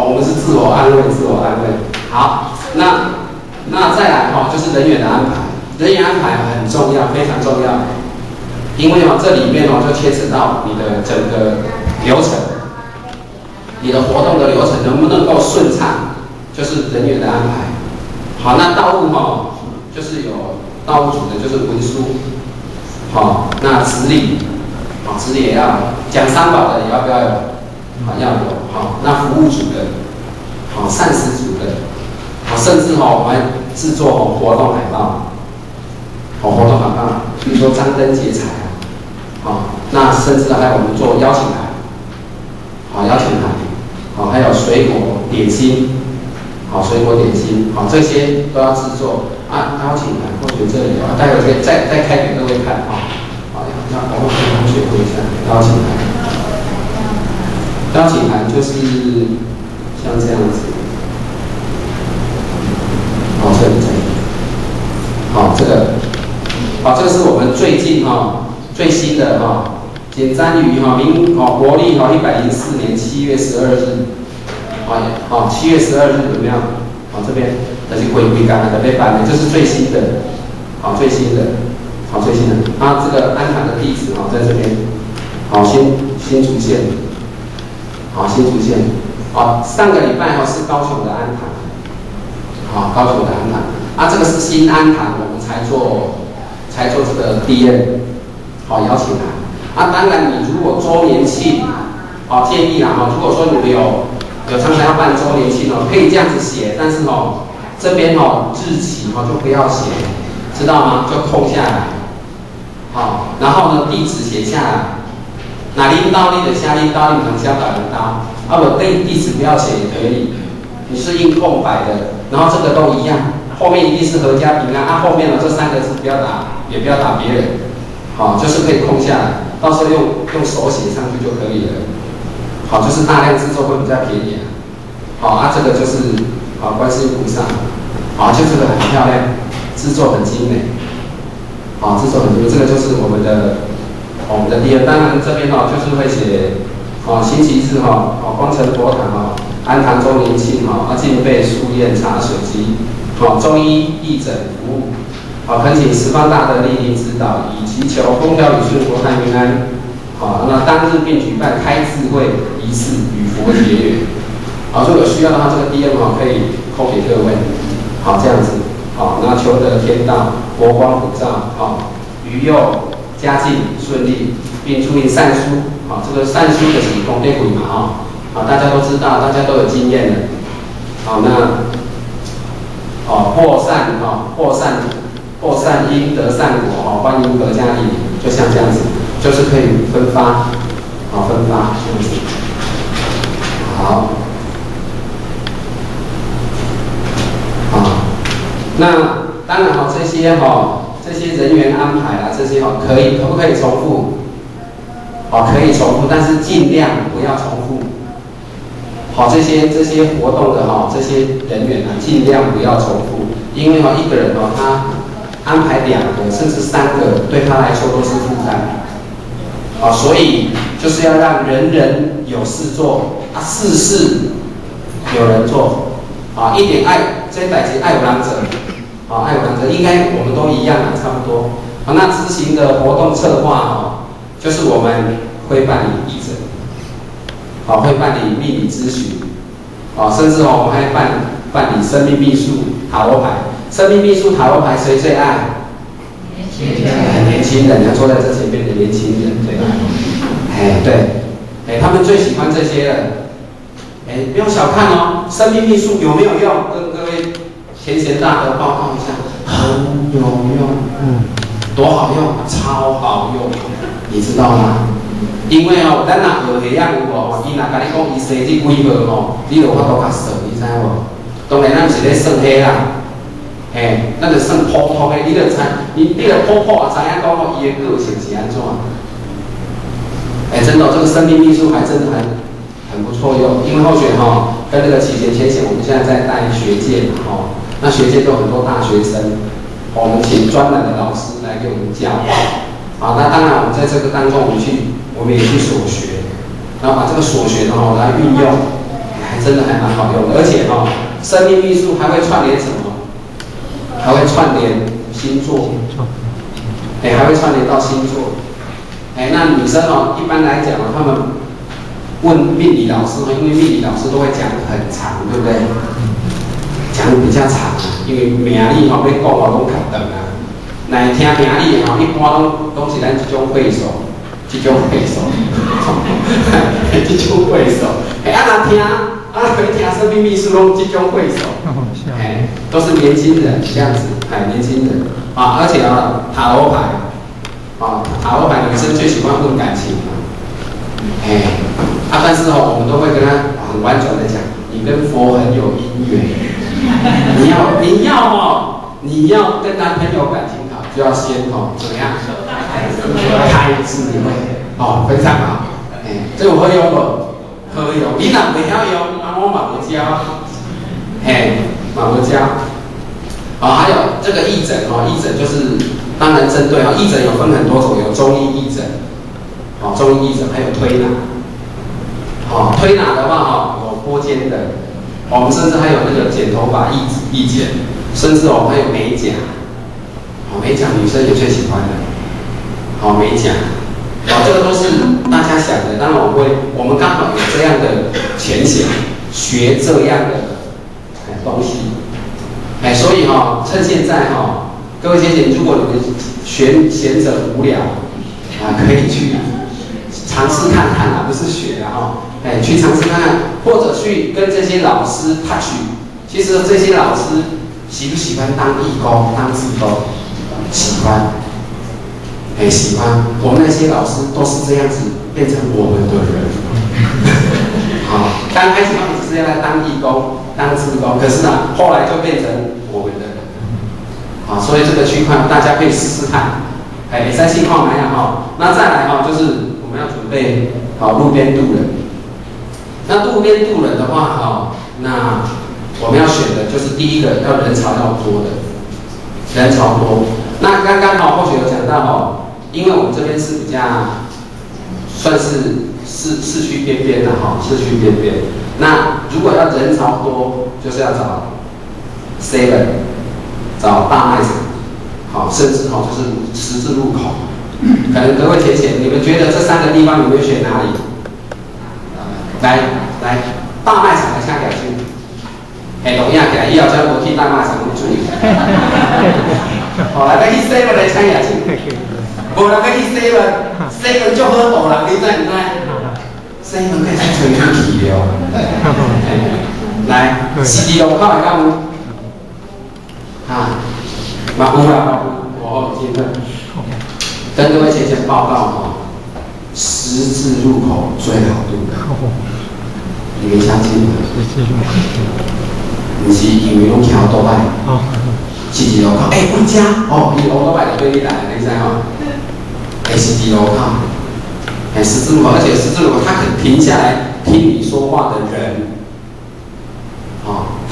我们是自我安慰，自我安慰。好，那再来就是人员的安排，人员安排很重要，非常重要，因为这里面就牵扯到你的整个流程，你的活动的流程能不能够顺畅，就是人员的安排。好，那道务就是有道务组的，就是文书，那执理，执理也要有，讲三宝的也要不要有？要有。那服务组的，膳食组的，甚至我们制作活动海报，活动海报，比如说张灯结彩那甚至还有我们做邀请函，邀请函，还有水果点心。水果点心，这些都要制作邀请函，或许这里待会可以再开给各位看让我们同学回一下邀请函。邀请函就是像这样子，这里这个，这个是我们最近最新的简章于国历104年7月12日。7月12日有没有？这边那是回归感的被办的，这是最新的，最新的。这个安堂的地址在这边，新竹县，新竹县。上个礼拜是高雄的安堂，高雄的安堂。这个是新安堂，我们才做这个 DM， 邀请函。当然你如果周年庆，建议如果说你们有常常要办周年庆可以这样子写，但是这边日期就不要写，知道吗？就空下来，然后呢地址写下来，哪领导你的下领导你能下导领导，我地址不要写也可以，你是印空白的，然后这个都一样，后面一定是阖家平安，后面这3个字不要打，也不要打别人，就是可以空下来，到时候用手写上去就可以了。就是大量制作会比较便宜这个就是观世音菩萨，就这个很漂亮，制作很精美，制作很精美，这个就是我们的第二。当然这边就是会写星期日光城佛堂安堂周年庆敬备书宴茶水机中医义诊服务恳请十方大德莅临指导，以祈求风调雨顺国泰民安。那当日并举办开智慧仪式与佛结缘。如果有需要的话，这个 DM 可以扣给各位。这样子。那求得天道，国光普照，于幼家境顺利，并注意善书。这个善书的是功德鬼嘛大家都知道，大家都有经验的。那破善因得善果欢迎阖家莅临，就像这样子。就是可以分发，分发这样子。好，那当然这些人员安排这些可不可以重复？可以重复，但是尽量不要重复。这些活动的这些人员尽量不要重复，因为一个人他安排2个甚至3个，对他来说都是负担。所以就是要让人人有事做事事有人做一点爱，这代志爱有人做爱有人做，应该我们都一样差不多那执行的活动策划就是我们会办理义诊，会办理命理咨询甚至我们还办理生命秘术塔罗牌。生命秘术塔罗牌谁最爱？年轻人，坐在这前面的年轻人最爱。对，他们最喜欢这些了。不用小看生命秘术有没有用？跟各位贤贤大德报告一下，很有用。多好用，超好用，你知道吗？因为咱若学会样有伊若甲你讲伊生日几号你就有法度甲算，你知无？当然咱是咧算迄啦。咱就算普通的，你就知，你就普普知影讲伊的个性是安怎。真的，这个生命秘术还真的很不错用，因为后学跟这个启贤牵线，我们现在在带学界那学界都有很多大学生，我们请专门的老师来给我们教。那当然我们在这个当中，我们也去所学，然后把这个所学来运用，还真的还蛮好用的，而且哈、生命密术还会串联什么？还会串联星座，还会串联到星座。那女生哦，一般来讲哦，她们问命理老师，因为命理老师都会讲很长，对不对？讲比较长啊，因为命理吼要讲哦，拢较长啊。来听命理吼，一般拢是咱这种会所，这种会所，这种会所。若听可以听生命密术拢这种会所，都是年轻人这样子，年轻人啊，而且啊，塔罗牌。塔罗牌女生最喜欢问感情嘛，但是我们都会跟她很婉转的讲，你跟佛很有姻缘，你要跟男朋友感情好，就要先怎么样？开智慧非常好，这个会用不？可以用，你若袂晓用，我嘛无教，嘛无教。还有这个义诊义诊就是当然针对义诊有分很多种，有中医义诊，中医义诊还有推拿，推拿的话有拨肩的，我们甚至还有那个剪头发义剪，甚至还有美甲，美甲女生也最喜欢的，美甲，这个都是大家想的，当然我们刚好有这样的浅显，学这样的东西。所以趁现在各位姐姐，如果你们闲着无聊可以去尝试看看不是学去尝试看看，或者去跟这些老师 touch。其实这些老师喜不喜欢当义工、当志工？喜欢，喜欢。我们那些老师都是这样子变成我们的人。刚开始他们只是要来当义工、当志工，可是呢，后来就变成我们的人。所以这个区块大家可以试试看。也在情况来那再来就是我们要准备路边渡人。那路边渡人的话那我们要选的就是第一个要人潮要多的，人潮多。那刚刚或许有讲到因为我们这边是比较算是市区边边的市区边边。那如果要人潮多，就是要找 7， 找大卖场，甚至就是十字路口。可能各位姐姐，你们觉得这3个地方你们选哪里？来，大卖场的抢起去，录影起来，以后才无去大卖场注意。来去 7来抢起去，无人去 7就好大人，你知唔知？7可以去吹气的来，4字路口会敢有？嘛有啦，我真的跟各位姐姐报告十字路口最好路的，你们相信吗？不是因为拢骑多摆，十字路口，回家伊多摆就对你来，你知十字路口，十字路口，而且十字路口他肯停下来听你说话的人，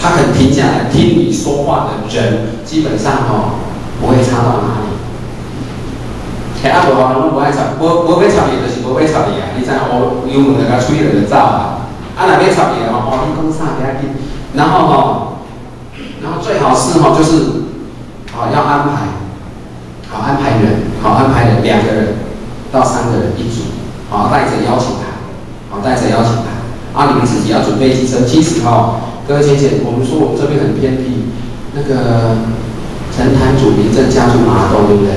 他肯停下来听你说话的人，基本上不会差到哪里。无人拢无爱插，无要插伊，就是无要插伊你知影？油门就甲吹了就走若要插伊你讲啥不要紧。然后最好是就是要安排人，2个人到3个人一组，带着邀请函，带着邀请函。你们自己要准备机车。其实各位姐姐，我们说我们这边很偏僻，那个陈坛主民政家住麻豆，对不对？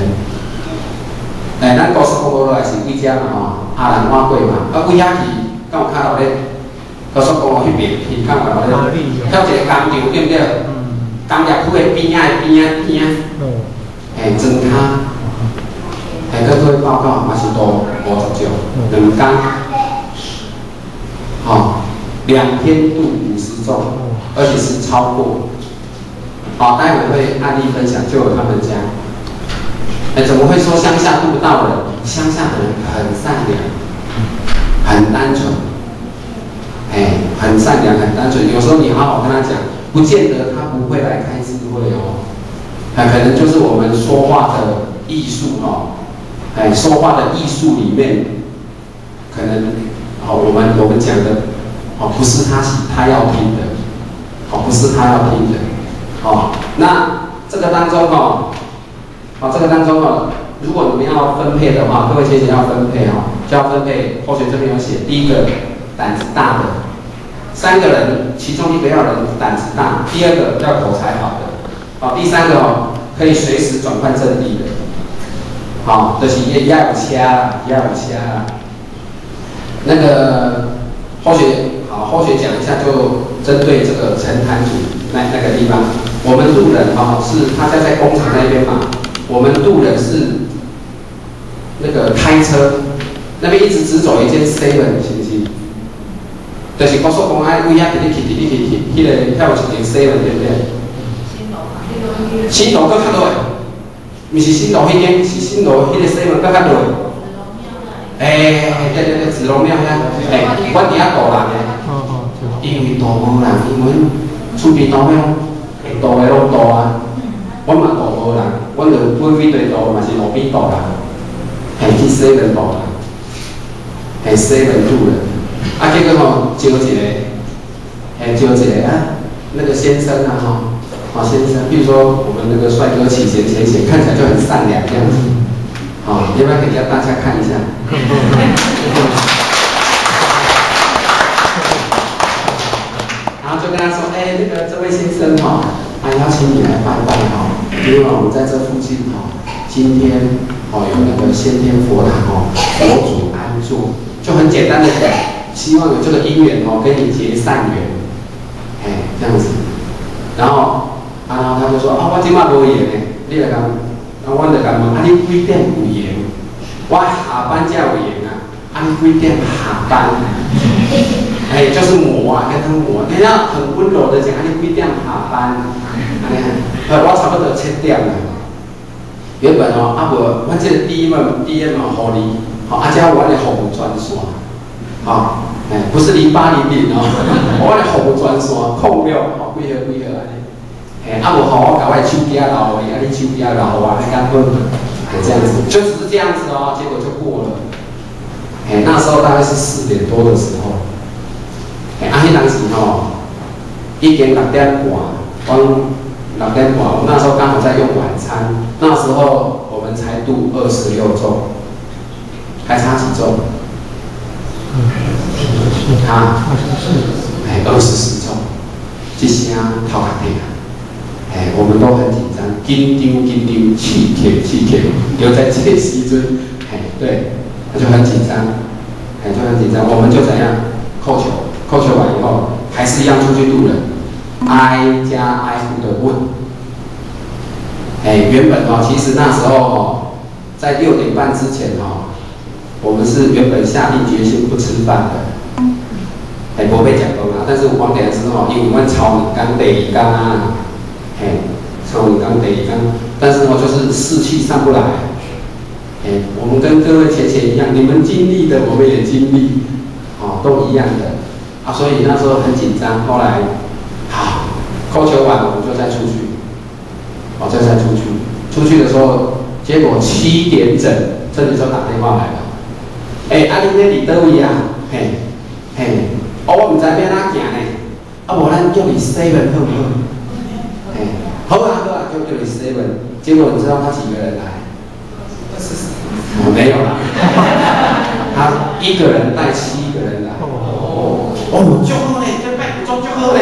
咱高速公路来是几只嘛阿兰碗粿嘛，尾遐去，敢有看到咧？高速公路迄边去看到咧？还有一个工厂，对不对？工业区的边庄骹，跟各位报告嘛是多50种，2天，2天度50种，而且是超过。待会会案例分享，就有他们家。怎么会说乡下渡不到人？乡下的人很善良，很单纯，很善良，很单纯。有时候你好好跟他讲，不见得他不会来开智慧可能就是我们说话的艺术说话的艺术里面，可能我们讲的哦，不是他要听的，哦，不是他要听的，哦，那这个当中哦，这个当中哦，如果你们要分配的话，各位学姐要分配哦，就要分配，或许这边有写，第一个胆子大的，3个人，其中1个要人胆子大，第2个要口才好的，哦，第3个哦，可以随时转换阵地的，好，就是也有车啦，也有车啦。那个后学讲一下，就针对这个陈坛组那个地方，我们路人是他在工厂那边嘛，我们路人是那个开车那边一直只走一间 7， 是不是？就是高速公路位啊，直去，迄个遐有一间 7， 对不对？新路搁较落，毋是新路迄间，是新路迄个 7搁较落。对，子龙庙遐，阮伫遐渡人的，因为渡无人，因为厝边渡庙，渡的拢渡啊，阮嘛渡无人，阮就买几堆渡嘛是路边渡人，去7渡人，7渡人，结果招一个那个先生啊先生，比如说我们那个帅哥启贤，看起来就很善良这样子。好，要不要给大家看一下？然后就跟他说，那个这位先生邀请你来拜拜因为我们在这附近今天有那个先天佛堂佛祖安坐，就很简单的讲，希望有这个因缘跟你结善缘，这样子。然后他就说我今晚无闲呢，你来讲。我就甲问，你几点有闲？我下班才有闲你几点下班？就是磨跟他磨，你要很温柔的讲，你几点下班？我差不多7点了。原本我这个 DM 予你，这我的服务专线，不是0800我的服务专线06几号安尼。无我甲我的手机留伊，你手机留我，你敢分？这样子，就只是这样子结果就过了。那时候大概是4点多的时候，迄当时已经6点半，6点半，我那时候刚好在用晚餐，那时候我们才度26周，还差几周？24周，这声头壳顶我们都很紧张，紧张，气铁，留在这个时阵，对，那就很紧张，我们就怎样扣球完以后，还是一样出去渡人，挨家挨户的问，原本其实那时候在6点半之前我们是原本下定决心不吃饭的，无被讲过啦，但是有讲电视因为阮超年工第2天超年工第2天，但是就是士气上不来，我们跟各位姐一样，你们经历的我们也经历，都一样的，所以那时候很紧张，后来扣球完我们就再出去，出去的时候，结果7点整，这里就打电话来了，你那伫倒位啊？我唔知要哪行呢，无咱叫你 7好不好？好啊，就叫你 7。结果你知道他几个人来？20。没有啦，他1个人带7个人来。就好呢，这拜就好呢。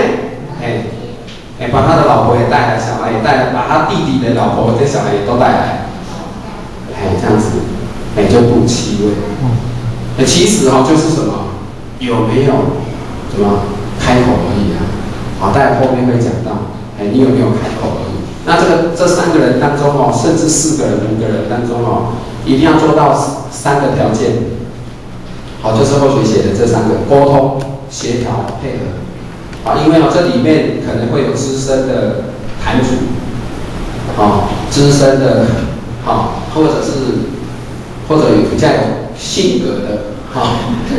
把他的老婆也带来，小孩也带来，把他弟弟的老婆跟小孩也都带来。这样子，就度7位。其实就是什么？有没有怎么开口而已啊？待会后面会讲到，你有没有开口而已？那这3个人当中甚至4个人、5个人当中一定要做到3个条件。就是后学写的这3个：沟通、协调、配合。因为这里面可能会有资深的坛主，资深的，或者有比较有性格的。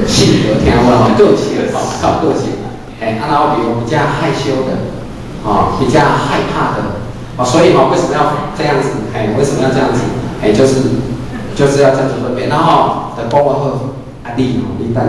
性格听话个性靠个性，然后比如比较害羞的，比较害怕的，所以为什么要这样子？为什么要这样子？就是要这样子分辨，然后的讲我好，你等。